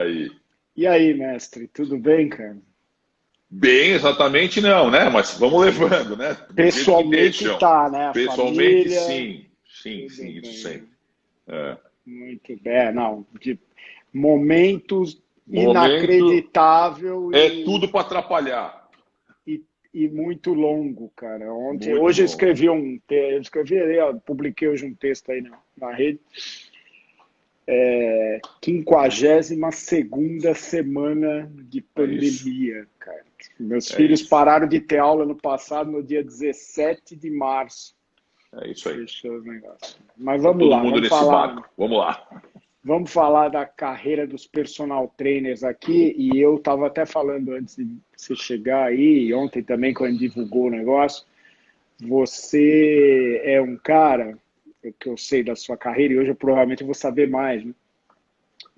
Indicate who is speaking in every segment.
Speaker 1: Aí.
Speaker 2: E aí, mestre, tudo bem, cara?
Speaker 1: Bem, exatamente não, né? Mas vamos levando, né? Do jeito que
Speaker 2: Pessoalmente
Speaker 1: deixam.
Speaker 2: tá, né? A
Speaker 1: Pessoalmente,
Speaker 2: família,
Speaker 1: sim. Sim,
Speaker 2: tudo
Speaker 1: sim, isso sempre.
Speaker 2: bem.
Speaker 1: É.
Speaker 2: Muito bem. Não, de momentos
Speaker 1: Momento
Speaker 2: inacreditável
Speaker 1: é tudo para atrapalhar.
Speaker 2: e, e muito longo, cara.
Speaker 1: Muito
Speaker 2: Hoje eu
Speaker 1: longo.
Speaker 2: escrevi eu escrevi, publiquei hoje um texto aí na rede. 52ª semana de
Speaker 1: É isso.
Speaker 2: pandemia, cara. Meus
Speaker 1: É
Speaker 2: filhos
Speaker 1: isso.
Speaker 2: pararam de ter aula no passado, no dia 17 de março.
Speaker 1: É isso aí.
Speaker 2: Fechou os negócios. Mas
Speaker 1: Tá
Speaker 2: vamos
Speaker 1: todo
Speaker 2: lá,
Speaker 1: mundo nesse barco. Vamos lá.
Speaker 2: vamos falar da carreira dos personal trainers aqui. E eu estava até falando antes de você chegar aí, e ontem também, quando divulgou o negócio, você é um cara, o que eu sei da sua carreira, e hoje eu provavelmente vou saber mais, né?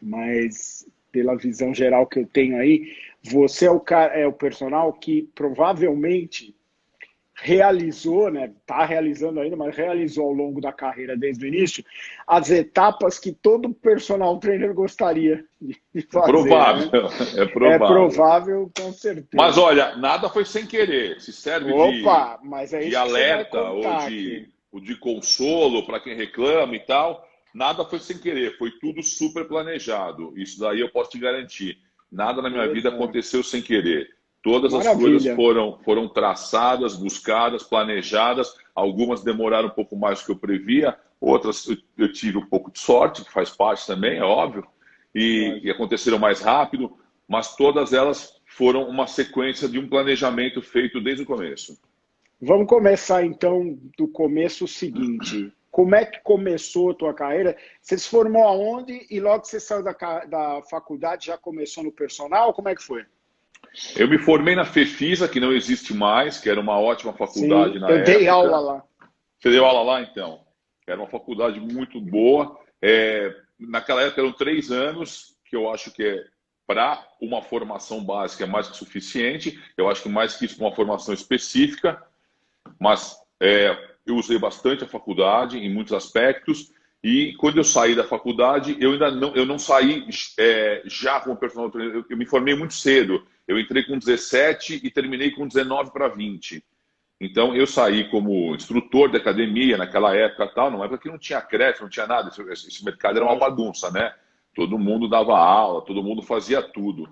Speaker 2: Mas pela visão geral que eu tenho aí, você é o cara, é o personal que provavelmente realizou, né? Está realizando ainda, mas realizou ao longo da carreira desde o início as etapas que todo personal trainer gostaria de
Speaker 1: É
Speaker 2: fazer, né?
Speaker 1: provável. É
Speaker 2: É
Speaker 1: provável.
Speaker 2: provável, com
Speaker 1: Mas
Speaker 2: certeza.
Speaker 1: olha, nada foi sem querer. Se serve
Speaker 2: Opa, mas é
Speaker 1: de
Speaker 2: isso que você vai
Speaker 1: alerta
Speaker 2: contar aqui.
Speaker 1: ou de consolo para quem reclama e tal, nada foi sem querer. Foi tudo super planejado. Isso daí eu posso te garantir. Nada na minha vida
Speaker 2: Beleza.
Speaker 1: aconteceu sem querer. Todas as coisas
Speaker 2: Maravilha.
Speaker 1: foram traçadas, buscadas, planejadas. Algumas demoraram um pouco mais do que eu previa, outras eu tive um pouco de sorte, que faz parte também, é óbvio, e
Speaker 2: Lógico.
Speaker 1: aconteceram mais rápido, mas todas elas foram uma sequência de um planejamento feito desde o começo.
Speaker 2: Vamos começar então do começo o seguinte. Como é que começou a tua carreira? Você se formou aonde e logo que você saiu da faculdade já começou no personal? Como é que foi?
Speaker 1: Eu me formei na FEFISA, que não existe mais, que era uma ótima faculdade
Speaker 2: Sim,
Speaker 1: na
Speaker 2: eu dei aula
Speaker 1: época.
Speaker 2: lá.
Speaker 1: Você deu aula lá, então? Era uma faculdade muito boa. Naquela época eram 3 anos, que eu acho que para uma formação básica é mais que suficiente. Eu acho que mais que isso, uma formação específica. Mas eu usei bastante a faculdade em muitos aspectos. E quando eu saí da faculdade, eu não saí já como personal trainer. Eu me formei muito cedo. Eu entrei com 17 e terminei com 19 para 20. Então, eu saí como instrutor de academia naquela época, tal, numa época que não tinha creche, não tinha nada, esse mercado era uma
Speaker 2: Lógico.
Speaker 1: bagunça, né? Todo mundo dava aula, todo mundo fazia tudo.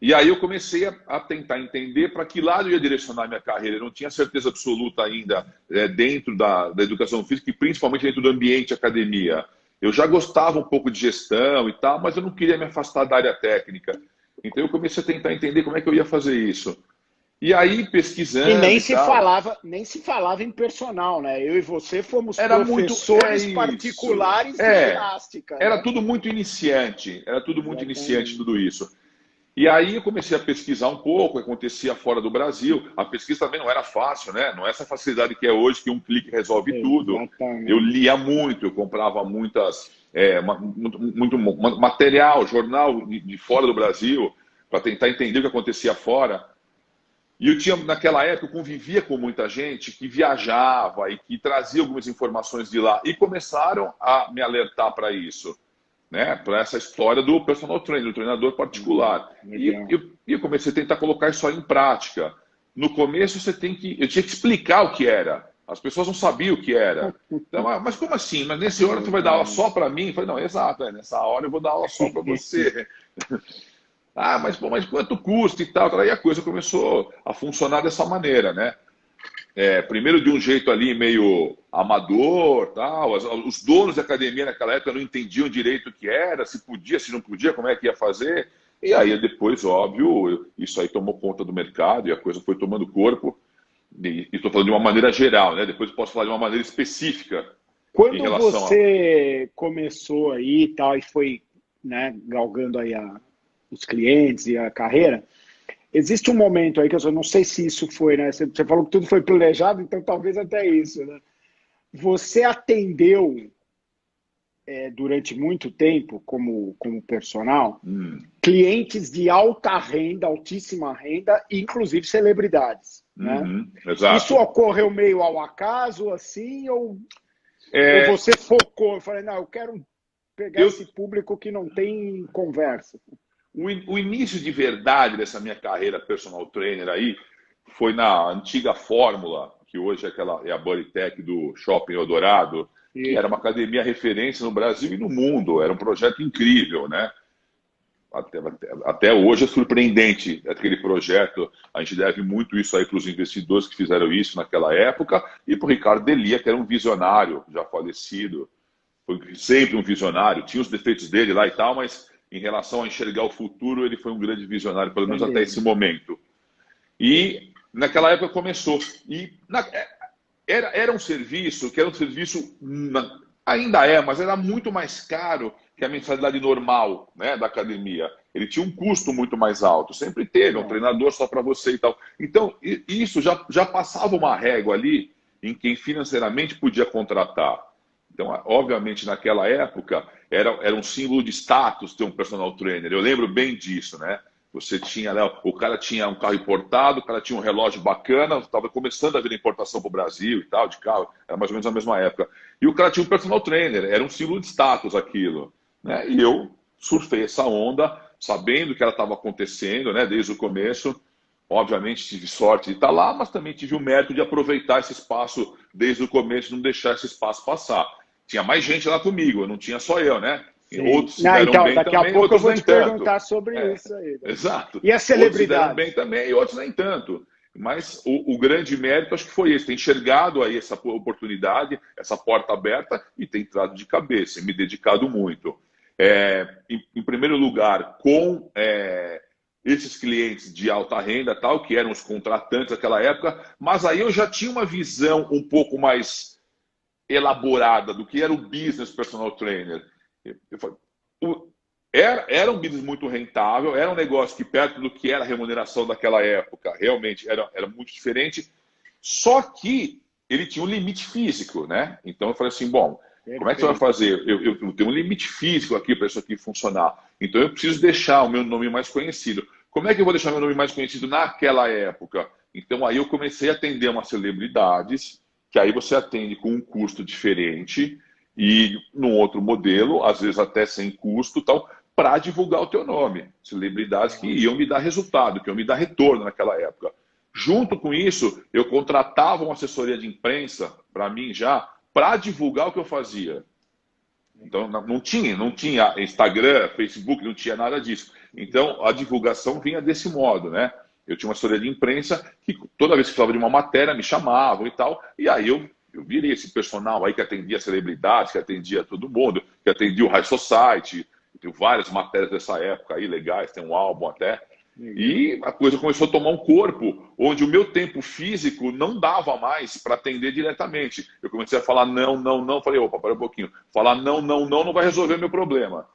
Speaker 1: E aí eu comecei a tentar entender para que lado eu ia direcionar a minha carreira. Eu não tinha certeza absoluta ainda dentro da educação física e principalmente dentro do ambiente academia. Eu já gostava um pouco de gestão e tal, mas eu não queria me afastar da área técnica. Então eu comecei a tentar entender como é que eu ia fazer isso. E aí,
Speaker 2: E
Speaker 1: pesquisando e tal,
Speaker 2: nem se falava em personal, né? Eu e você fomos
Speaker 1: era muito. É
Speaker 2: professores
Speaker 1: isso.
Speaker 2: particulares de ginástica,
Speaker 1: Era
Speaker 2: né?
Speaker 1: tudo muito iniciante. Era tudo muito iniciante,
Speaker 2: Exatamente.
Speaker 1: tudo isso. E aí eu comecei a pesquisar um pouco o que acontecia fora do Brasil. A pesquisa também não era fácil, né? Não é essa facilidade que é hoje, que um clique resolve tudo. Eu
Speaker 2: Exatamente.
Speaker 1: lia muito, eu comprava muito material, jornal de fora do Brasil, para tentar entender o que acontecia fora. E eu tinha, naquela época, eu convivia com muita gente que viajava e que trazia algumas informações de lá. E começaram a me alertar para isso, né? Para essa história do personal trainer, do treinador particular.
Speaker 2: Legal.
Speaker 1: Eu comecei a tentar colocar isso aí em prática. No começo, eu tinha que explicar o que era. As pessoas não sabiam o que era. Então, mas como assim? Mas nesse hora tu vai dar aula
Speaker 2: Legal.
Speaker 1: só para mim? Eu falei, não, exato, nessa hora eu vou dar aula só para você. Ah, mas, pô, mas quanto custa e tal? Aí a coisa começou a funcionar dessa maneira, né? Primeiro de um jeito ali meio amador, tal. Os donos da academia naquela época não entendiam direito o que era, se podia, se não podia, como é que ia fazer. E aí depois, óbvio, isso aí tomou conta do mercado e a coisa foi tomando corpo. E estou falando de uma maneira geral, né? Depois eu posso falar de uma maneira específica em
Speaker 2: Quando
Speaker 1: relação a.
Speaker 2: você começou aí e tal, e foi, né, galgando aí os clientes e a carreira, existe um momento aí que eu só não sei se isso foi, né? Você falou que tudo foi planejado, então talvez até isso, né? Você atendeu durante muito tempo como personal clientes de alta renda, altíssima renda, inclusive celebridades, né? Isso
Speaker 1: Exato.
Speaker 2: ocorreu meio ao acaso, assim, ou
Speaker 1: É,
Speaker 2: você focou? Eu falei, não, eu quero pegar
Speaker 1: eu
Speaker 2: esse público que não tem conversa.
Speaker 1: o início de verdade dessa minha carreira personal trainer aí foi na antiga Fórmula, que hoje é a Bodytech do Shopping Eldorado, que era
Speaker 2: Isso.
Speaker 1: uma academia referência no Brasil e no mundo. Era um projeto incrível, né? Até hoje é surpreendente aquele projeto. A gente deve muito isso aí para os investidores que fizeram isso naquela época e para o Ricardo Delia, que era um visionário já falecido. Foi sempre um visionário. Tinha os defeitos dele lá e tal, mas em relação a enxergar o futuro, ele foi um grande visionário, pelo menos
Speaker 2: Sem
Speaker 1: até esse
Speaker 2: dúvida.
Speaker 1: momento. E naquela época começou. Era um serviço que era um serviço, ainda é, mas era muito mais caro que a mensalidade normal, né, da academia. Ele tinha um custo muito mais alto, sempre teve, um
Speaker 2: É.
Speaker 1: treinador só para você e tal. Então, isso já passava uma régua ali em quem financeiramente podia contratar. Então, obviamente, naquela época, era um símbolo de status ter um personal trainer. Eu lembro bem disso, né? Você tinha, né, o cara tinha um carro importado, o cara tinha um relógio bacana, estava começando a vir a importação para o Brasil e tal, de carro, era mais ou menos a mesma época. E o cara tinha um personal trainer, era um símbolo de status aquilo, né? E eu surfei essa onda, sabendo que ela estava acontecendo, né, desde o começo. Obviamente tive sorte de estar lá, mas também tive o mérito de aproveitar esse espaço desde o começo, não deixar esse espaço passar. Tinha mais gente lá comigo, não tinha só eu, né? E
Speaker 2: Sim.
Speaker 1: outros se
Speaker 2: Não,
Speaker 1: deram
Speaker 2: então,
Speaker 1: bem
Speaker 2: daqui a
Speaker 1: também,
Speaker 2: pouco eu
Speaker 1: outros
Speaker 2: vou
Speaker 1: nem
Speaker 2: te
Speaker 1: tanto.
Speaker 2: perguntar sobre
Speaker 1: É,
Speaker 2: isso aí.
Speaker 1: exato.
Speaker 2: E as
Speaker 1: Outros se deram bem
Speaker 2: celebridades?
Speaker 1: também e outros nem tanto. Mas o grande mérito acho que foi esse, ter enxergado aí essa oportunidade, essa porta aberta e ter entrado de cabeça e me dedicado muito. Em primeiro lugar, com esses clientes de alta renda, tal, que eram os contratantes daquela época, mas aí eu já tinha uma visão um pouco mais elaborada do que era o business personal trainer. O, era um business muito rentável, era um negócio que, perto do que era a remuneração daquela época, realmente era muito diferente, só que ele tinha um limite físico, né? Então eu falei assim, bom, como é que você vai
Speaker 2: Perfeito.
Speaker 1: fazer? Eu tenho um limite físico aqui para isso aqui funcionar. Então eu preciso deixar o meu nome mais conhecido. Como é que eu vou deixar meu nome mais conhecido naquela época? Então aí eu comecei a atender umas celebridades, que aí você atende com um custo diferente e num outro modelo, às vezes até sem custo, tal, para divulgar o teu nome. Celebridades que iam me dar resultado, que iam me dar retorno naquela época. Junto com isso, eu contratava uma assessoria de imprensa para mim já, para divulgar o que eu fazia. Então não tinha Instagram, Facebook, não tinha nada disso. Então a divulgação vinha desse modo, né? Eu tinha uma assessoria de imprensa que toda vez que falava de uma matéria me chamavam e tal, e aí eu virei esse personal aí que atendia celebridades, que atendia todo mundo, que atendia o High Society, tem várias matérias dessa época aí legais, tem um álbum até.
Speaker 2: Legal.
Speaker 1: E a coisa começou a tomar um corpo onde o meu tempo físico não dava mais para atender diretamente. Eu comecei a falar não, não, não. Falei, opa, para um pouquinho. Falar não, não, não não vai resolver meu problema.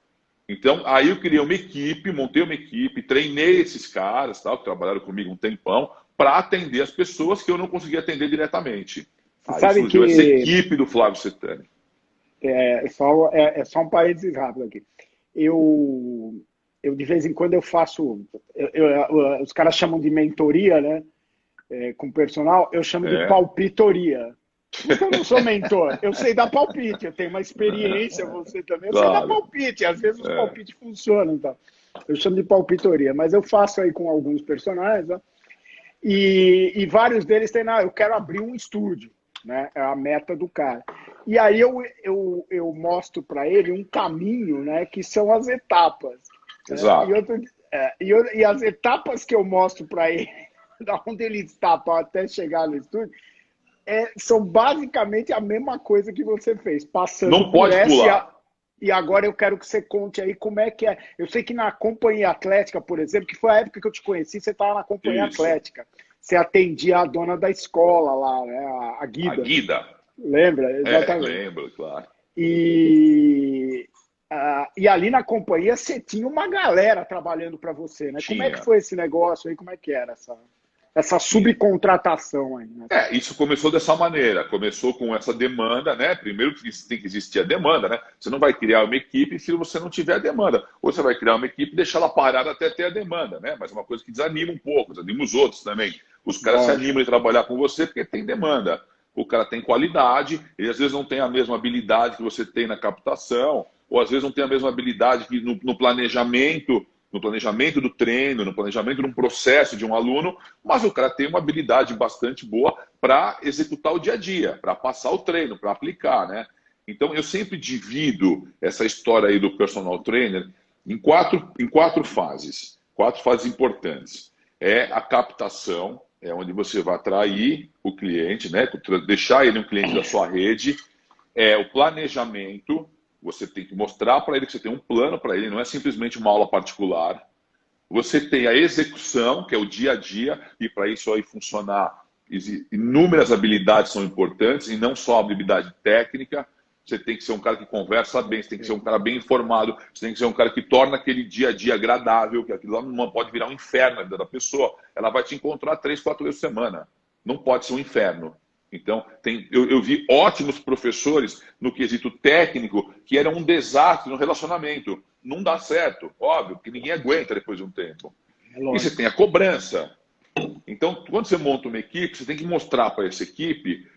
Speaker 1: Então, aí eu criei uma equipe, montei uma equipe, treinei esses caras, tal, que trabalharam comigo um tempão, para atender as pessoas que eu não conseguia atender diretamente.
Speaker 2: Você
Speaker 1: Aí
Speaker 2: sabe
Speaker 1: surgiu essa
Speaker 2: que
Speaker 1: equipe do Flávio Setani.
Speaker 2: é só um parênteses rápido aqui. Eu, eu de vez em quando eu faço, os caras chamam de mentoria, né? Com personal, eu chamo de
Speaker 1: É.
Speaker 2: palpitoria. Porque eu não sou mentor, eu sei dar palpite, eu tenho uma experiência, você também, eu sei dar
Speaker 1: Claro.
Speaker 2: palpite, às vezes os
Speaker 1: É.
Speaker 2: palpites funcionam, então. Eu chamo de palpitoria, mas eu faço aí com alguns personagens, né? E vários deles têm, eu quero abrir um estúdio, né? É a meta do cara. E aí eu mostro para ele um caminho, né? Que são as etapas. Né?
Speaker 1: Exato.
Speaker 2: E as etapas que eu mostro para ele, da onde ele está para até chegar no estúdio, são basicamente a mesma coisa que você fez, passando
Speaker 1: Não
Speaker 2: por
Speaker 1: pode
Speaker 2: essa
Speaker 1: pular.
Speaker 2: e agora eu quero que você conte aí como é que é. Eu sei que na Companhia Atlética, por exemplo, que foi a época que eu te conheci, você estava na Companhia
Speaker 1: Isso.
Speaker 2: Atlética. Você atendia a dona da escola lá, né, a
Speaker 1: A
Speaker 2: Guida.
Speaker 1: Guida.
Speaker 2: Lembra? Exatamente.
Speaker 1: Lembro, claro.
Speaker 2: E, e ali na companhia você tinha uma galera trabalhando para você, né? Como é que
Speaker 1: Tinha.
Speaker 2: foi esse negócio aí? Como é que era essa
Speaker 1: Tinha.
Speaker 2: subcontratação aí, né?
Speaker 1: Isso começou dessa maneira. Começou com essa demanda, né? Primeiro que tem que existir a demanda, né? Você não vai criar uma equipe se você não tiver a demanda. Ou você vai criar uma equipe e deixar ela parada até ter a demanda, né? Mas é uma coisa que desanima um pouco, desanima os outros também. Os caras se
Speaker 2: Lógico.
Speaker 1: animam em trabalhar com você porque tem demanda. O cara tem qualidade, ele às vezes não tem a mesma habilidade que você tem na captação, ou às vezes não tem a mesma habilidade que no planejamento, no planejamento do treino, no planejamento de um processo de um aluno, mas o cara tem uma habilidade bastante boa para executar o dia a dia, para passar o treino, para aplicar, né? Então, eu sempre divido essa história aí do personal trainer em quatro fases importantes. É a captação, é onde você vai atrair o cliente, né? Deixar ele um cliente da sua rede. É o planejamento, você tem que mostrar para ele que você tem um plano para ele, não é simplesmente uma aula particular. Você tem a execução, que é o dia a dia, e para isso aí funcionar, inúmeras habilidades são importantes, e não só a habilidade técnica. Você tem que ser um cara que conversa bem, você tem que ser um cara bem informado, você tem que ser um cara que torna aquele dia a dia agradável, que aquilo lá não pode virar um inferno na vida da pessoa. Ela vai te encontrar 3, 4 vezes por semana. Não pode ser um inferno. Então, eu vi ótimos professores no quesito técnico que eram um desastre no relacionamento. Não dá certo, óbvio, porque ninguém aguenta depois de um tempo. E você tem a cobrança. Então, quando você monta uma equipe, você tem que mostrar para essa equipe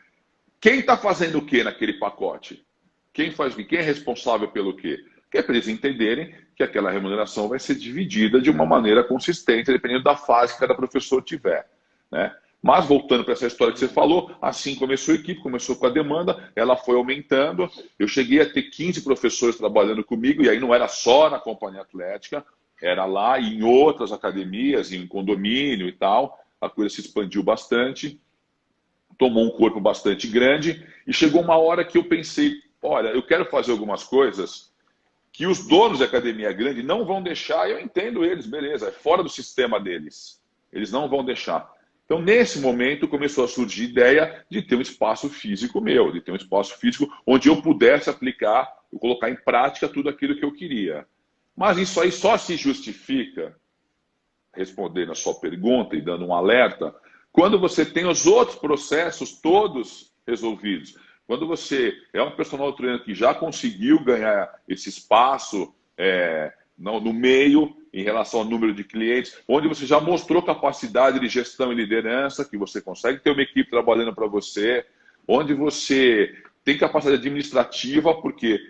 Speaker 1: quem está fazendo o que naquele pacote. Quem faz o quê? Quem é responsável pelo quê? Que é para eles entenderem que aquela remuneração vai ser dividida de uma maneira consistente, dependendo da fase que cada professor tiver, né? Mas, voltando para essa história que você falou, assim começou a equipe, começou com a demanda, ela foi aumentando. Eu cheguei a ter 15 professores trabalhando comigo, e aí não era só na Companhia Atlética, era lá em outras academias, em condomínio e tal. A coisa se expandiu bastante, tomou um corpo bastante grande, e chegou uma hora que eu pensei, olha, eu quero fazer algumas coisas que os donos da academia grande não vão deixar, e eu entendo eles, beleza, é fora do sistema deles. Eles não vão deixar. Então, nesse momento, começou a surgir a ideia de ter um espaço físico meu, de ter um espaço físico onde eu pudesse aplicar, eu colocar em prática tudo aquilo que eu queria. Mas isso aí só se justifica, respondendo a sua pergunta e dando um alerta, quando você tem os outros processos todos resolvidos. Quando você é um personal trainer que já conseguiu ganhar esse espaço no meio, em relação ao número de clientes, onde você já mostrou capacidade de gestão e liderança, que você consegue ter uma equipe trabalhando para você, onde você tem capacidade administrativa, porque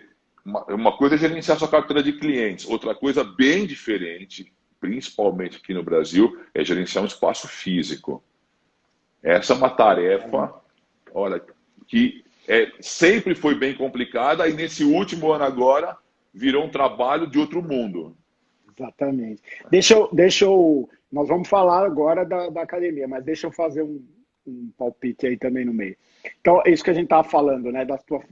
Speaker 1: uma coisa é gerenciar sua carteira de clientes, outra coisa bem diferente, principalmente aqui no Brasil, é gerenciar um espaço físico. Essa é uma tarefa, olha, que sempre foi bem complicada, e nesse último ano agora virou um trabalho de outro mundo.
Speaker 2: Exatamente. Nós vamos falar agora da academia, mas deixa eu fazer um palpite aí também no meio. Então, é isso que a gente estava falando, né?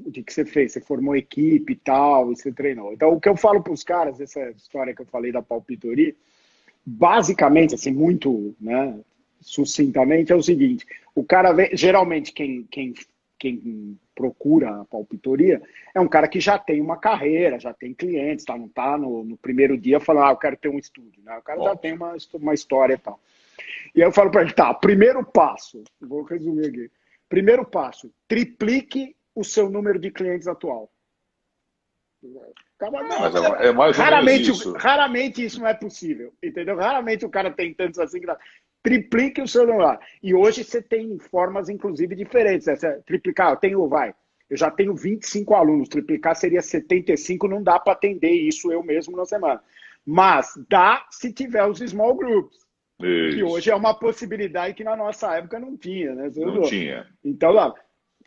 Speaker 2: De que você fez, você formou equipe e tal, e você treinou. Então, o que eu falo para os caras, essa história que eu falei da palpitoria, basicamente, assim, muito, né, sucintamente, é o seguinte: o cara geralmente quem procura a palpitoria é um cara que já tem uma carreira, já tem clientes, tá? Não está no primeiro dia falando, eu quero ter um estúdio, né? O cara já tem uma história e tal. E aí eu falo para ele, tá, primeiro passo, vou resumir aqui. Primeiro passo, triplique o seu número de clientes atual.
Speaker 1: Mas é mais ou menos isso.
Speaker 2: Raramente isso não é possível, entendeu? Raramente o cara tem tantos assim. Triplique o seu número. E hoje você tem formas, inclusive, diferentes. Triplicar, eu já tenho 25 alunos. Triplicar seria 75, não dá para atender isso eu mesmo na semana. Mas dá se tiver os small groups. Isso. Que hoje é uma possibilidade que na nossa época não tinha, né?
Speaker 1: Não tinha.
Speaker 2: Então, lá,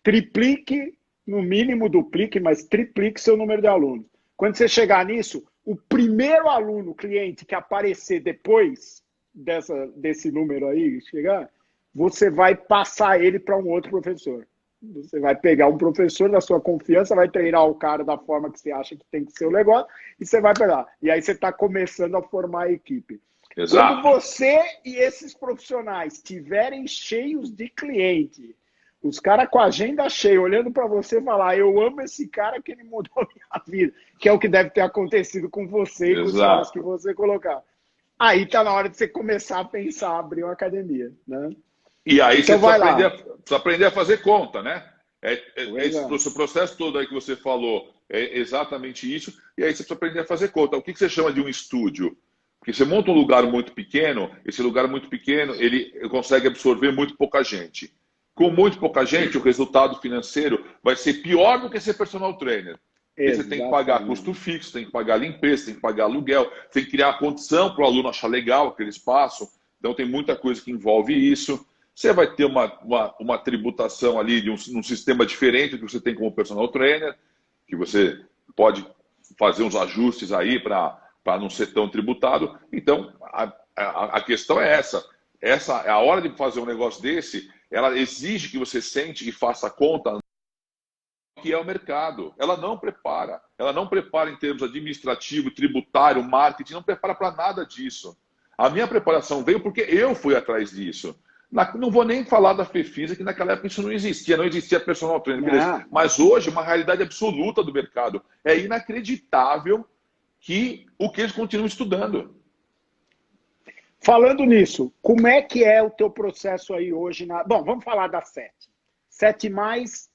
Speaker 2: triplique, no mínimo duplique, mas triplique seu número de alunos. Quando você chegar nisso, o primeiro aluno, cliente que aparecer depois desse número aí chegar, você vai passar ele para um outro professor. Você vai pegar um professor da sua confiança, vai treinar o cara da forma que você acha que tem que ser o negócio, e você vai pegar. E aí você está começando a formar a equipe.
Speaker 1: Exato.
Speaker 2: Quando você e esses profissionais estiverem cheios de cliente, os caras com a agenda cheia, olhando para você e falar, eu amo esse cara que ele mudou a minha vida, que é o que deve ter acontecido com você e com os caras que você colocar. Aí tá na hora de você começar a pensar, abrir uma academia, né?
Speaker 1: E aí então você precisa aprender a fazer conta, né? Esse processo todo aí que você falou é exatamente isso. E aí você precisa aprender a fazer conta. O que você chama de um estúdio? Porque você monta um lugar muito pequeno, esse lugar muito pequeno, ele consegue absorver muito pouca gente. Com muito pouca gente, o resultado financeiro vai ser pior do que ser personal trainer. Porque você tem que pagar
Speaker 2: Exatamente.
Speaker 1: custo fixo, tem que pagar limpeza, tem que pagar aluguel, tem que criar a condição para o aluno achar legal aquele espaço. Então, tem muita coisa que envolve isso. Você vai ter uma tributação ali de um sistema diferente do que você tem como personal trainer, que você pode fazer uns ajustes aí para não ser tão tributado. Então, a questão é essa. A hora de fazer um negócio desse, ela exige que você sente e faça conta que é o mercado. Ela não prepara. Ela não prepara em termos administrativo, tributário, marketing, não prepara para nada disso. A minha preparação veio porque eu fui atrás disso. Não vou nem falar da Fefisa, que naquela época isso não existia personal trainer, beleza.
Speaker 2: Não.
Speaker 1: Mas hoje é uma realidade absoluta do mercado. É inacreditável que o que eles continuam estudando.
Speaker 2: Falando nisso, como é que é o teu processo aí hoje na... Bom, vamos falar da 7. 7 mais,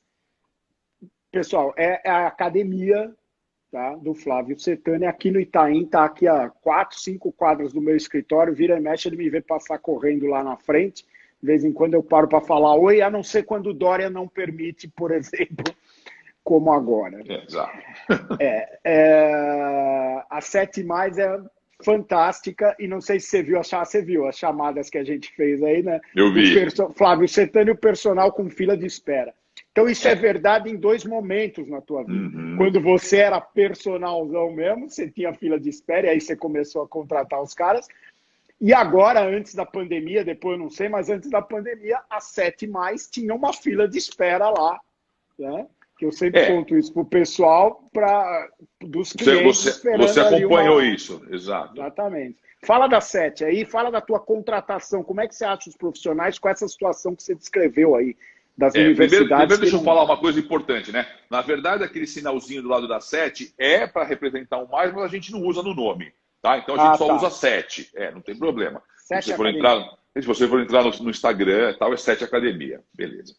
Speaker 2: pessoal, é a academia, tá, do Flávio Setani aqui no Itaim, tá aqui a 4, 5 quadras do meu escritório, vira e mexe, ele me vê passar correndo lá na frente, de vez em quando eu paro para falar oi, a não ser quando o Dória não permite, por exemplo, como agora.
Speaker 1: Exato.
Speaker 2: A 7 mais é fantástica, e não sei se você viu as chamadas que a gente fez aí, né?
Speaker 1: Eu vi.
Speaker 2: Flávio Setani, o personal com fila de espera. Então isso é verdade em 2 momentos na tua vida. Quando você era personalzão mesmo, você tinha fila de espera, e aí você começou a contratar os caras. E agora, antes da pandemia, depois eu não sei, mas antes da pandemia, a 7 mais tinha uma fila de espera lá, né? Que eu sempre conto isso para o pessoal, dos clientes esperando
Speaker 1: você acompanhou
Speaker 2: ali
Speaker 1: isso, exato.
Speaker 2: Exatamente. Fala da 7 aí, fala da tua contratação. Como é que você acha os profissionais com essa situação que você descreveu aí, das universidades?
Speaker 1: Primeiro deixa eu falar uma coisa importante, né? Na verdade, aquele sinalzinho do lado da 7 é para representar um mais, mas a gente não usa no nome, tá? Então a gente só usa 7, não tem problema. Se você for entrar no Instagram, tal, é 7 Academia, beleza.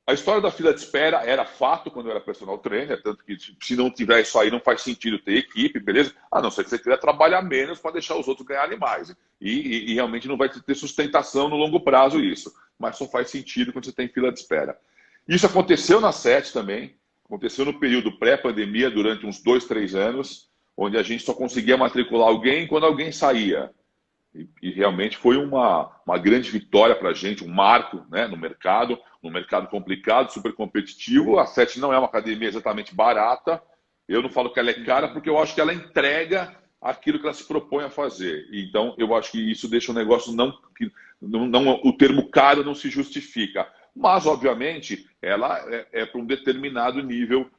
Speaker 1: A história da fila de espera era fato quando eu era personal trainer, tanto que se não tiver isso aí não faz sentido ter equipe, beleza? A não ser que você queira trabalhar menos para deixar os outros ganharem mais. E realmente não vai ter sustentação no longo prazo isso. Mas só faz sentido quando você tem fila de espera. Isso aconteceu na SET também, aconteceu no período pré-pandemia, durante uns 2, 3 anos, onde a gente só conseguia matricular alguém quando alguém saía. E realmente foi uma grande vitória para a gente, um marco, né, no mercado, num mercado complicado, super competitivo. A 7 não é uma academia exatamente barata. Eu não falo que ela é cara porque eu acho que ela entrega aquilo que ela se propõe a fazer. Então, eu acho que isso deixa o negócio o termo caro não se justifica. Mas, obviamente, ela é para um determinado nível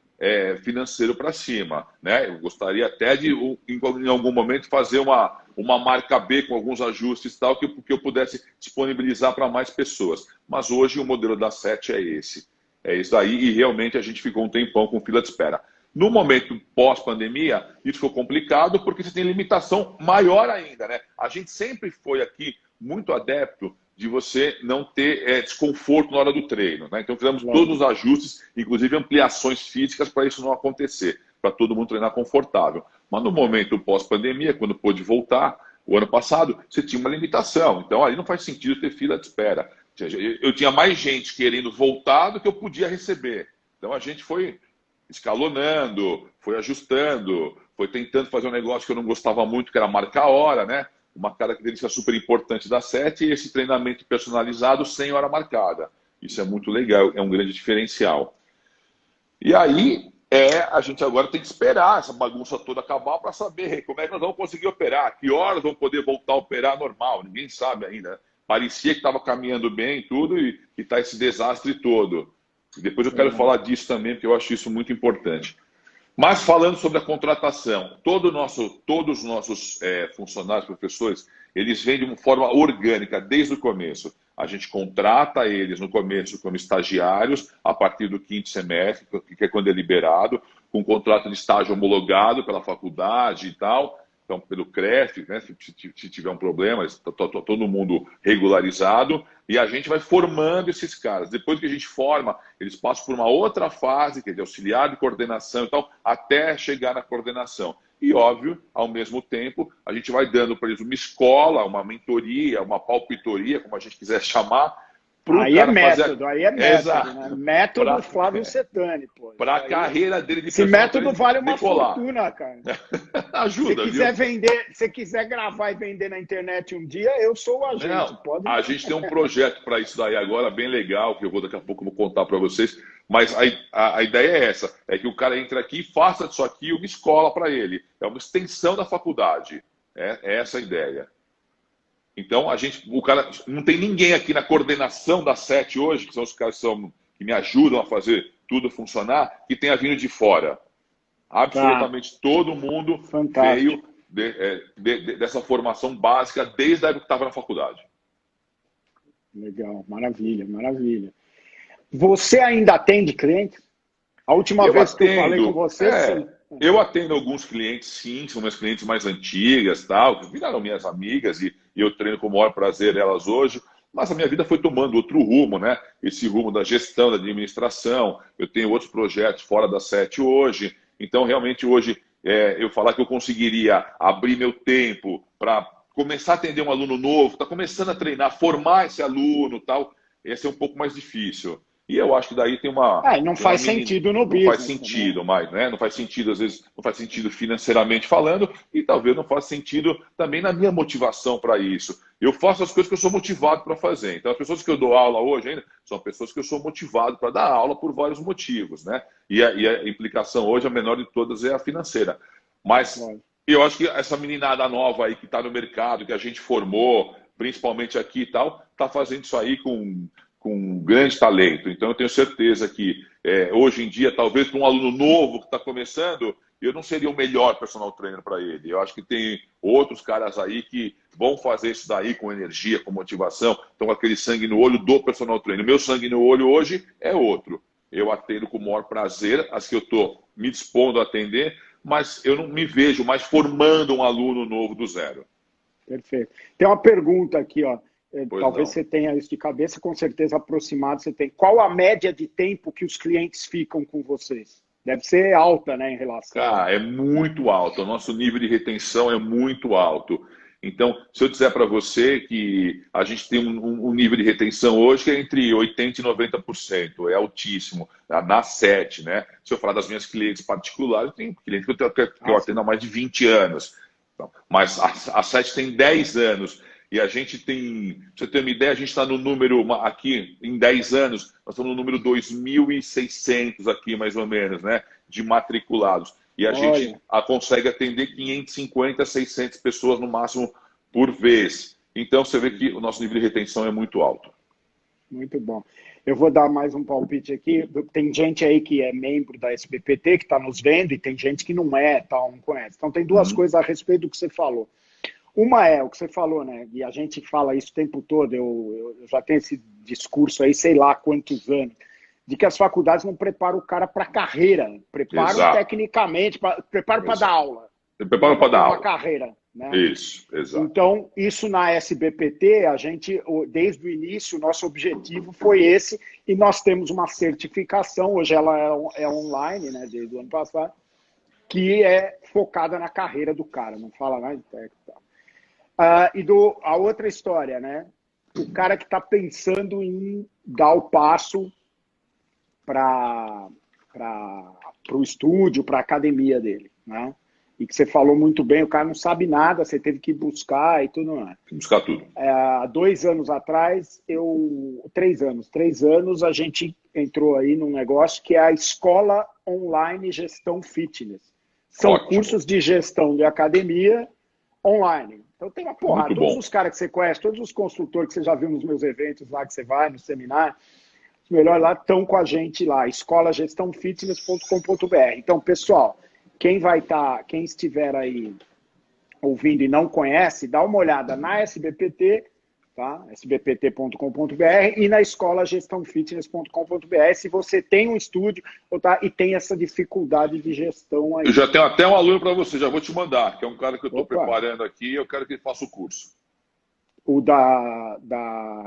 Speaker 1: financeiro para cima, né? Eu gostaria até de, em algum momento, fazer uma marca B com alguns ajustes tal, que eu pudesse disponibilizar para mais pessoas. Mas hoje o modelo da 7 é esse. É isso aí, e realmente a gente ficou um tempão com fila de espera. No momento pós-pandemia, isso ficou complicado porque você tem limitação maior ainda, né? A gente sempre foi aqui muito adepto de você não ter desconforto na hora do treino, né? Então fizemos todos os ajustes, inclusive ampliações físicas para isso não acontecer, para todo mundo treinar confortável. Mas no momento pós-pandemia, quando pôde voltar, o ano passado, você tinha uma limitação. Então aí não faz sentido ter fila de espera. Eu tinha mais gente querendo voltar do que eu podia receber. Então a gente foi escalonando, foi ajustando, foi tentando fazer um negócio que eu não gostava muito, que era marcar a hora, né? Uma característica super importante da 7 e esse treinamento personalizado sem hora marcada. Isso é muito legal, é um grande diferencial. E aí, a gente agora tem que esperar essa bagunça toda acabar para saber como é que nós vamos conseguir operar, que horas vamos poder voltar a operar normal, ninguém sabe ainda. Parecia que estava caminhando bem tudo e está esse desastre todo. E depois eu quero falar disso também, porque eu acho isso muito importante. Mas falando sobre a contratação, todos os nossos funcionários, professores, eles vêm de uma forma orgânica, desde o começo. A gente contrata eles no começo como estagiários, a partir do 5º semestre, que é quando é liberado, com contrato de estágio homologado pela faculdade e tal, então pelo CREF, né, se tiver um problema, todo mundo regularizado, e a gente vai formando esses caras. Depois que a gente forma, eles passam por uma outra fase, que é de auxiliar de coordenação e tal, até chegar na coordenação. E, óbvio, ao mesmo tempo, a gente vai dando para eles uma escola, uma mentoria, uma palpitoria, como a gente quiser chamar,
Speaker 2: Aí é método,
Speaker 1: Exato.
Speaker 2: né? Método Flávio Setani, pô.
Speaker 1: Para a carreira dele de
Speaker 2: Esse método vale uma
Speaker 1: decolar.
Speaker 2: fortuna, cara.
Speaker 1: Ajuda,
Speaker 2: se quiser gravar e vender na internet um dia, eu sou o agente.
Speaker 1: Não,
Speaker 2: Pode...
Speaker 1: a gente tem um projeto para isso daí agora, bem legal, que eu vou daqui a pouco vou contar para vocês. Mas a ideia é essa, é que o cara entre aqui, faça disso aqui uma escola para ele. É uma extensão da faculdade. É essa a ideia. Então, o cara, não tem ninguém aqui na coordenação da SET hoje, que são os caras que me ajudam a fazer tudo funcionar, que tenha vindo de fora. Absolutamente todo mundo veio dessa formação básica desde a época que estava na faculdade.
Speaker 2: Legal, maravilha, maravilha. Você ainda atende clientes? A última vez que eu falei com você, sim.
Speaker 1: Eu atendo alguns clientes, sim, são minhas clientes mais antigas, tal, que viraram minhas amigas e eu treino com o maior prazer elas hoje, mas a minha vida foi tomando outro rumo, né? Esse rumo da gestão, da administração, eu tenho outros projetos fora da SET hoje, então realmente hoje eu falar que eu conseguiria abrir meu tempo para começar a atender um aluno novo, está começando a treinar, formar esse aluno, tal, esse é um pouco mais difícil. E eu acho que daí tem uma...
Speaker 2: não faz sentido no business.
Speaker 1: Não faz sentido mais, né? Não faz sentido, às vezes, não faz sentido financeiramente falando e talvez não faça sentido também na minha motivação para isso. Eu faço as coisas que eu sou motivado para fazer. Então, as pessoas que eu dou aula hoje ainda são pessoas que eu sou motivado para dar aula por vários motivos, né? E a implicação hoje, a menor de todas, é a financeira. Mas eu acho que essa meninada nova aí que está no mercado, que a gente formou, principalmente aqui e tal, está fazendo isso aí com grande talento. Então, eu tenho certeza que hoje em dia, talvez para um aluno novo que está começando, eu não seria o melhor personal trainer para ele. Eu acho que tem outros caras aí que vão fazer isso daí com energia, com motivação, estão com aquele sangue no olho do personal trainer. Meu sangue no olho hoje é outro. Eu atendo com o maior prazer as que eu estou me dispondo a atender, mas eu não me vejo mais formando um aluno novo do zero.
Speaker 2: Perfeito. Tem uma pergunta aqui, ó. Talvez
Speaker 1: não.
Speaker 2: você tenha isso de cabeça, com certeza aproximado você tem. Qual a média de tempo que os clientes ficam com vocês? Deve ser alta, né, em relação...
Speaker 1: Cara, é muito alto. O nosso nível de retenção é muito alto. Então, se eu disser para você que a gente tem um nível de retenção hoje que é entre 80% e 90%, é altíssimo, na SET, né? Se eu falar das minhas clientes particulares, tem cliente que eu atendo há mais de 20 anos. Então, mas a SET tem 10 anos. E a gente tem, pra você ter uma ideia, a gente está no número, aqui em 10 anos, nós estamos no número 2.600 aqui, mais ou menos, né? De matriculados. E a gente consegue atender 550, 600 pessoas no máximo por vez. Então, você vê que o nosso nível de retenção é muito alto.
Speaker 2: Muito bom. Eu vou dar mais um palpite aqui. Tem gente aí que é membro da SBPT, que está nos vendo, e tem gente que não é, tal, não conhece. Então, tem duas coisas a respeito do que você falou. Uma é o que você falou, né? E a gente fala isso o tempo todo, eu já tenho esse discurso aí, sei lá quantos anos, de que as faculdades não preparam o cara para carreira, preparam tecnicamente, preparam para dar aula.
Speaker 1: Preparam para dar aula.
Speaker 2: Uma carreira, né?
Speaker 1: Isso, exato.
Speaker 2: Então, isso na SBPT, a gente, desde o início, o nosso objetivo foi esse, e nós temos uma certificação, hoje ela é online, né, desde o ano passado, que é focada na carreira do cara, não fala mais de técnico e tal. A outra história, né? O cara que está pensando em dar o passo para o estúdio, para a academia dele, né? E que você falou muito bem, o cara não sabe nada, você teve que buscar e tudo mais.
Speaker 1: Buscar tudo.
Speaker 2: Há 2 anos atrás, 3 anos, a gente entrou aí num negócio que é a Escola Online Gestão Fitness. São cursos de gestão de academia online. Então tem uma porrada, todos os caras que você conhece, todos os consultores que você já viu nos meus eventos lá, que você vai no seminário, os melhores lá estão com a gente lá, escolagestãofitness.com.br. Então, pessoal, quem estiver aí ouvindo e não conhece, dá uma olhada na SBPT, tá? sbpt.com.br e na escolagestãofitness.com.br se você tem um estúdio e tem essa dificuldade de gestão aí.
Speaker 1: Eu já tenho até um aluno para você, já vou te mandar, que é um cara que eu estou preparando aqui e eu quero que ele faça o curso.
Speaker 2: O da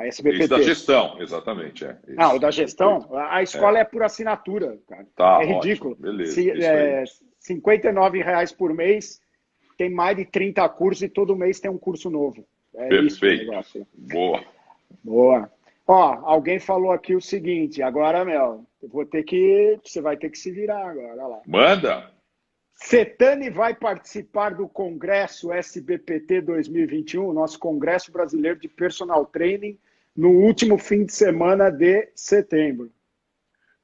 Speaker 2: SBPT?
Speaker 1: Isso da gestão, exatamente.
Speaker 2: O da gestão? A escola é por assinatura, cara.
Speaker 1: Tá,
Speaker 2: é ridículo.
Speaker 1: Ótimo, beleza.
Speaker 2: R$59 por mês, tem mais de 30 cursos e todo mês tem um curso novo.
Speaker 1: Perfeito.
Speaker 2: Isso,
Speaker 1: Boa.
Speaker 2: Boa. Ó, alguém falou aqui o seguinte, agora, meu, você vai ter que se virar agora, olha lá.
Speaker 1: Manda!
Speaker 2: Cetani vai participar do Congresso SBPT 2021, nosso Congresso Brasileiro de Personal Training, no último fim de semana de setembro.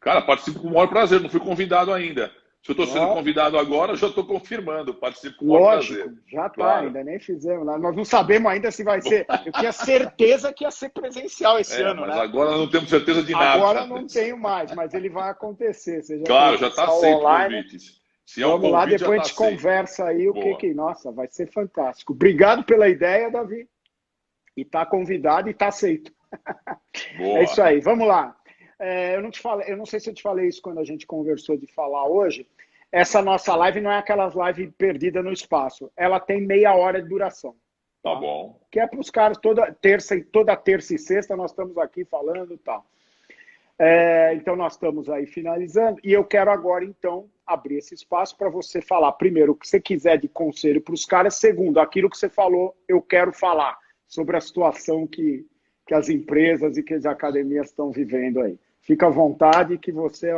Speaker 1: Cara, participo com o maior prazer, não fui convidado ainda. Se eu estou sendo
Speaker 2: Ó,
Speaker 1: convidado agora, eu já estou confirmando, participo com o maior
Speaker 2: lógico,
Speaker 1: prazer.
Speaker 2: já tá,
Speaker 1: Claro.
Speaker 2: ainda nem fizemos. Nós não sabemos ainda se vai ser. Eu tinha certeza que ia ser presencial esse
Speaker 1: É,
Speaker 2: ano,
Speaker 1: mas
Speaker 2: né?
Speaker 1: agora não temos certeza de
Speaker 2: Agora
Speaker 1: nada.
Speaker 2: não tenho mais, mas ele vai acontecer, seja
Speaker 1: Claro, já está
Speaker 2: presencial ou
Speaker 1: aceito o
Speaker 2: online.
Speaker 1: convite. Se é um
Speaker 2: Vamos lá,
Speaker 1: convite, já
Speaker 2: depois a
Speaker 1: está
Speaker 2: gente
Speaker 1: aceito.
Speaker 2: conversa aí o que
Speaker 1: Boa,
Speaker 2: que. Nossa, vai ser fantástico. Obrigado pela ideia, Davi. E está convidado e está aceito. É isso
Speaker 1: boa.
Speaker 2: aí, vamos lá. Eu não te falei, eu não sei se eu te falei isso quando a gente conversou de falar hoje. Essa nossa live não é aquelas lives perdidas no espaço. Ela tem meia hora de duração.
Speaker 1: Tá
Speaker 2: Tá?
Speaker 1: bom.
Speaker 2: Que é para os caras toda terça e sexta nós estamos aqui falando e tal. Então nós estamos aí finalizando e eu quero agora então abrir esse espaço para você falar primeiro o que você quiser de conselho para os caras, segundo aquilo que você falou, eu quero falar sobre a situação que as empresas e que as academias estão vivendo aí. Fica à vontade que você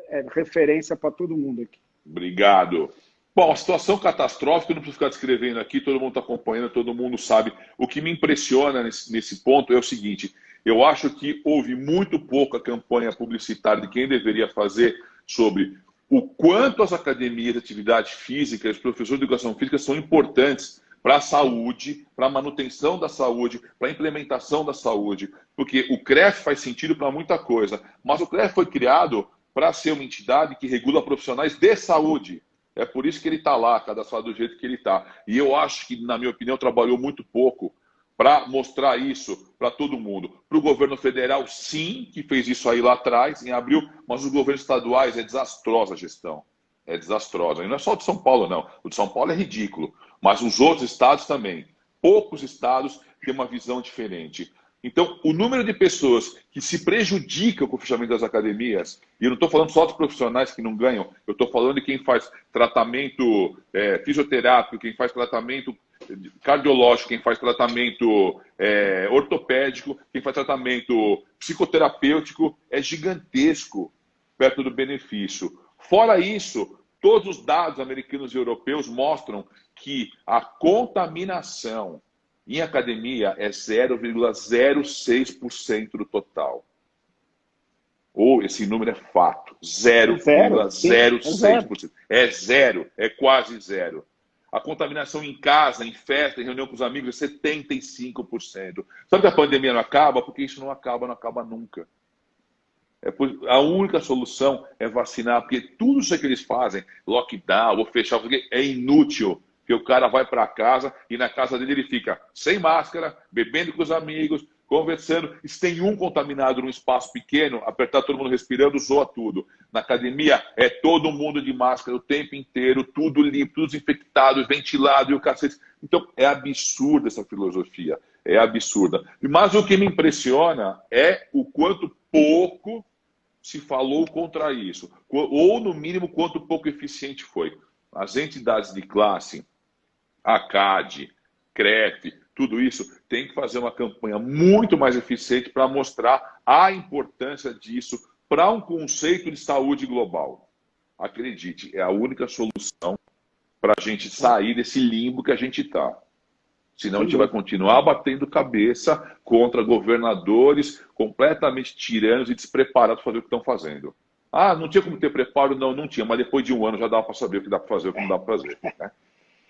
Speaker 2: é referência para todo mundo aqui.
Speaker 1: Obrigado. Bom, a situação catastrófica, eu não preciso ficar descrevendo aqui, todo mundo está acompanhando, todo mundo sabe. O que me impressiona nesse ponto é o seguinte: eu acho que houve muito pouca campanha publicitária de quem deveria fazer sobre o quanto as academias de atividade física, os professores de educação física são importantes para a saúde, para a manutenção da saúde, para a implementação da saúde. Porque o CREF faz sentido para muita coisa, mas o CREF foi criado para ser uma entidade que regula profissionais de saúde. É por isso que ele está lá, cadastrado do jeito que ele está. E eu acho que, na minha opinião, trabalhou muito pouco para mostrar isso para todo mundo. Para o governo federal, sim, que fez isso aí lá atrás, em abril, mas os governos estaduais, é desastrosa a gestão. É desastrosa. E não é só o de São Paulo, não. O de São Paulo é ridículo. Mas os outros estados também. Poucos estados têm uma visão diferente. Então, o número de pessoas que se prejudicam com o fechamento das academias, e eu não estou falando só dos profissionais que não ganham, eu estou falando de quem faz tratamento fisioterápico, quem faz tratamento cardiológico, quem faz tratamento ortopédico, quem faz tratamento psicoterapêutico, é gigantesco perto do benefício. Fora isso, todos os dados americanos e europeus mostram que a contaminação em academia é 0,06% do total. Ou esse número é fato,
Speaker 2: É zero, sim, é zero.
Speaker 1: 0,06%. É zero, é quase zero. A contaminação em casa, em festa, em reunião com os amigos é 75%. Sabe que a pandemia não acaba? Porque isso não acaba, não acaba nunca. A única solução é vacinar, porque tudo isso que eles fazem, lockdown, ou fechar, é inútil. Porque o cara vai para casa e na casa dele ele fica sem máscara, bebendo com os amigos, conversando. E se tem um contaminado num espaço pequeno, apertar todo mundo respirando, zoa tudo. Na academia é todo mundo de máscara o tempo inteiro, tudo limpo, tudo desinfectado, ventilado e o cacete. Então é absurda essa filosofia, é absurda. Mas o que me impressiona é o quanto pouco se falou contra isso, ou no mínimo quanto pouco eficiente foi. As entidades de classe, a CAD, CREF, tudo isso tem que fazer uma campanha muito mais eficiente para mostrar a importância disso para um conceito de saúde global. Acredite, é a única solução para a gente sair desse limbo que a gente está. Senão a
Speaker 2: Sem
Speaker 1: gente vai
Speaker 2: dúvida.
Speaker 1: continuar batendo cabeça contra governadores completamente tiranos e despreparados para fazer o que estão fazendo. Ah, não tinha como ter preparo? Não, não tinha, mas depois de um ano já dava para saber o que dá para fazer e o que não dá para fazer. Né?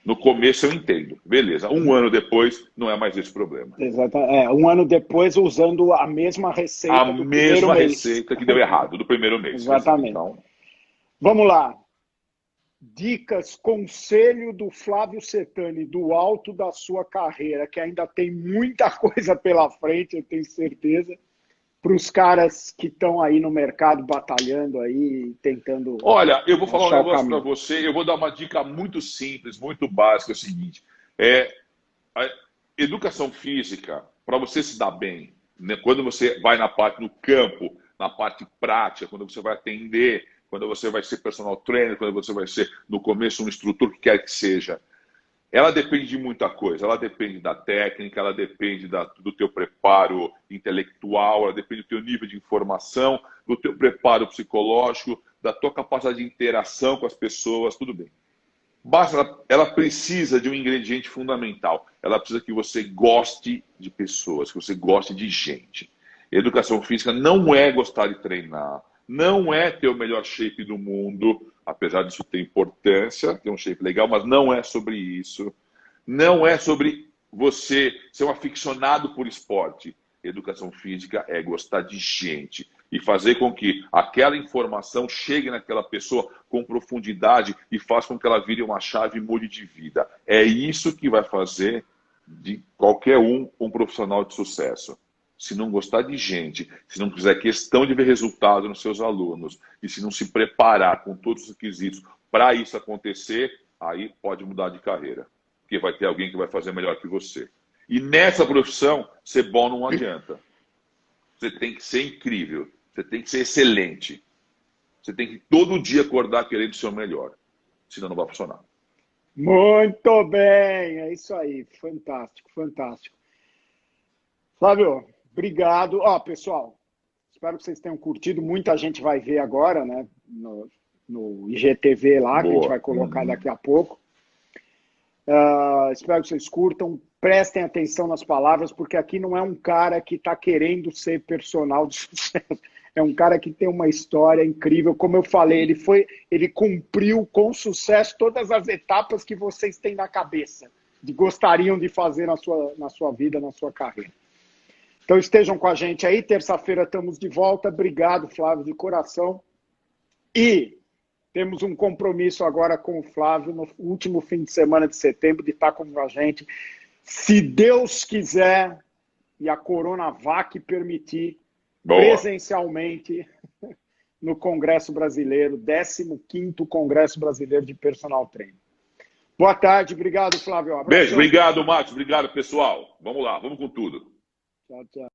Speaker 1: No começo eu entendo, beleza. Um ano depois não é mais esse problema.
Speaker 2: Exato. Um ano depois, usando a mesma
Speaker 1: A
Speaker 2: receita do primeiro
Speaker 1: mesma
Speaker 2: mês.
Speaker 1: receita que deu errado do primeiro mês. Exato.
Speaker 2: Exatamente.
Speaker 1: Então,
Speaker 2: Vamos lá. Dicas, conselho do Flávio Cetani, do alto da sua carreira, que ainda tem muita coisa pela frente, eu tenho certeza, para os caras que estão aí no mercado batalhando aí, tentando
Speaker 1: olha, eu vou falar um
Speaker 2: achar o
Speaker 1: negócio para
Speaker 2: caminho.
Speaker 1: você, eu vou dar uma dica muito simples, muito básica, é o seguinte, a educação física, para você se dar bem, né, quando você vai na parte no campo, na parte prática, quando você vai atender, quando você vai ser personal trainer, quando você vai ser, no começo, um instrutor, que quer que seja, ela depende de muita coisa. Ela depende da técnica, ela depende do teu preparo intelectual, ela depende do teu nível de informação, do teu preparo psicológico, da tua capacidade de interação com as pessoas, tudo bem. Ela precisa de um ingrediente fundamental. Ela precisa que você goste de pessoas, que você goste de gente. Educação física não é gostar de treinar, não é ter o melhor shape do mundo, apesar disso ter importância, ter um shape legal, mas não é sobre isso. Não é sobre você ser um aficionado por esporte. Educação física é gostar de gente e fazer com que aquela informação chegue naquela pessoa com profundidade e faça com que ela vire uma chave e mude de vida. É isso que vai fazer de qualquer um profissional de sucesso. Se não gostar de gente, se não fizer questão de ver resultado nos seus alunos e se não se preparar com todos os requisitos para isso acontecer, aí pode mudar de carreira. Porque vai ter alguém que vai fazer melhor que você. E nessa profissão, ser bom não adianta. Você tem que ser incrível. Você tem que ser excelente. Você tem que todo dia acordar querendo ser o melhor. Senão não vai funcionar.
Speaker 2: Muito bem, é isso aí. Fantástico, fantástico. Flávio, obrigado. Ó, pessoal, espero que vocês tenham curtido. Muita gente vai ver agora, né? No IGTV lá, que a gente vai colocar daqui a pouco. Espero que vocês curtam. Prestem atenção nas palavras, porque aqui não é um cara que está querendo ser personal de sucesso. É um cara que tem uma história incrível. Como eu falei, ele cumpriu com sucesso todas as etapas que vocês têm na cabeça, gostariam de fazer na sua vida, na sua carreira. Então estejam com a gente aí. Terça-feira estamos de volta. Obrigado, Flávio, de coração. E temos um compromisso agora com o Flávio no último fim de semana de setembro de estar com a gente. Se Deus quiser e a Coronavac permitir, presencialmente no Congresso Brasileiro, 15º Congresso Brasileiro de Personal Training. Boa tarde, obrigado, Flávio.
Speaker 1: Beijo, obrigado, Marcos, obrigado, pessoal. Vamos lá, vamos com tudo.
Speaker 2: Tchau, tchau.